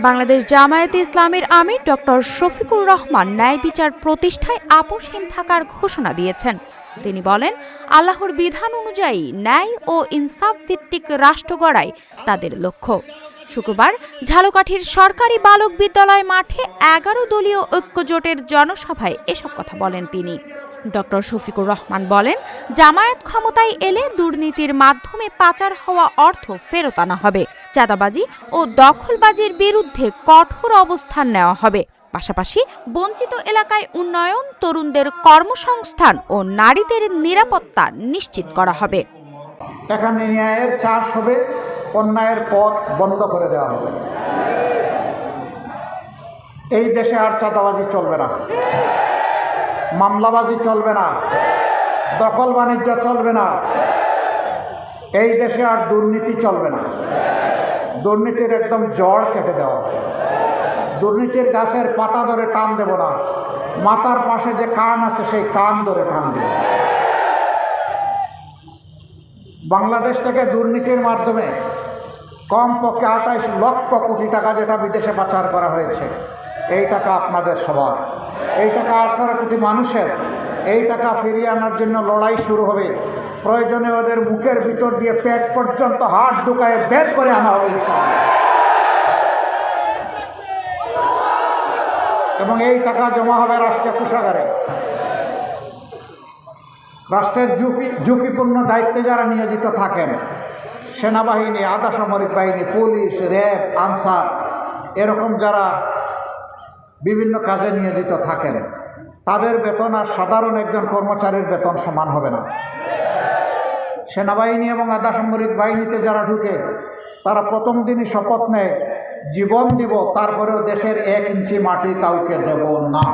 বাংলাদেশ জামায়াতে ইসলামীর আমির ডক্টর শফিকুর রহমান ন্যায় বিচার প্রতিষ্ঠায় আপোষহীন থাকার ঘোষণা দিয়েছেন। তিনি বলেন, আল্লাহর বিধান অনুযায়ী ন্যায় ও ইনসাফ ভিত্তিক রাষ্ট্র গড়াই তাদের লক্ষ্য। শুক্রবার ঝালকাঠির সরকারি বালক বিদ্যালয় মাঠে 11 দলীয় ঐক্যজোটের জনসভায় এসব কথা বলেন তিনি। ডক্টর শফিকুর রহমান বলেন, জামায়াত ক্ষমতায় এলে দুর্নীতির মাধ্যমে পাচার হওয়া অর্থ ফেরত আনা হবে, চাঁদাবাজি ও দখলবাজির বিরুদ্ধে কঠোর অবস্থান নেওয়া হবে। পাশাপাশি বঞ্চিত এলাকায় উন্নয়ন, তরুণদের কর্মসংস্থান ও নারীদের নিরাপত্তা নিশ্চিত করা হবে। এখানে ন্যায়ের চাষ হবে, অন্যায়ের পথ বন্ধ করে দেওয়া হবে। এই দেশে আর চাঁদাবাজি চলবে না, মামলাবাজি চলবে না, দখল বাণিজ্য চলবে না। এই দেশে আর দুর্নীতি চলবে না। দুর্নীতির একদম জড় কেটে দেওয়া হবে। দুর্নীতির গাছের পাতা ধরে টান দেব না, মাথার পাশে যে কান আছে সেই কান ধরে টান দেব। বাংলাদেশ থেকে দুর্নীতির মাধ্যমে কমপক্ষে 28 লক্ষ কোটি টাকা যেটা বিদেশে পাচার করা হয়েছে, এই টাকা আপনাদের সবার, এই টাকা 18 কোটি মানুষের। এই টাকা ফিরিয়ে আনার জন্য লড়াই শুরু হবে। প্রয়োজনে ওদের মুখের ভিতর দিয়ে পেট পর্যন্ত হাত ঢুকায়ে বের করে আনা হবে ইনশাআল্লাহ। এবং এই টাকা জমা হবে রাষ্ট্রীয় কোষাগারে। রাষ্ট্রের ঝুঁকিপূর্ণ দায়িত্বে যারা নিয়োজিত থাকেন, সেনাবাহিনী, আধা সামরিক বাহিনী, পুলিশ, র্যাব, আনসার, এরকম যারা বিভিন্ন কাজে নিয়োজিত থাকেন, তাদের বেতন আর সাধারণ একজন কর্মচারীর বেতন সমান হবে না। সেনাবাহিনী এবং আধা সামরিক বাহিনীতে যারা ঢুকে, তারা প্রথম দিনই শপথ নেয় জীবন দিব, তারপরেও দেশের 1 ইঞ্চি মাটি কাউকে দেব না।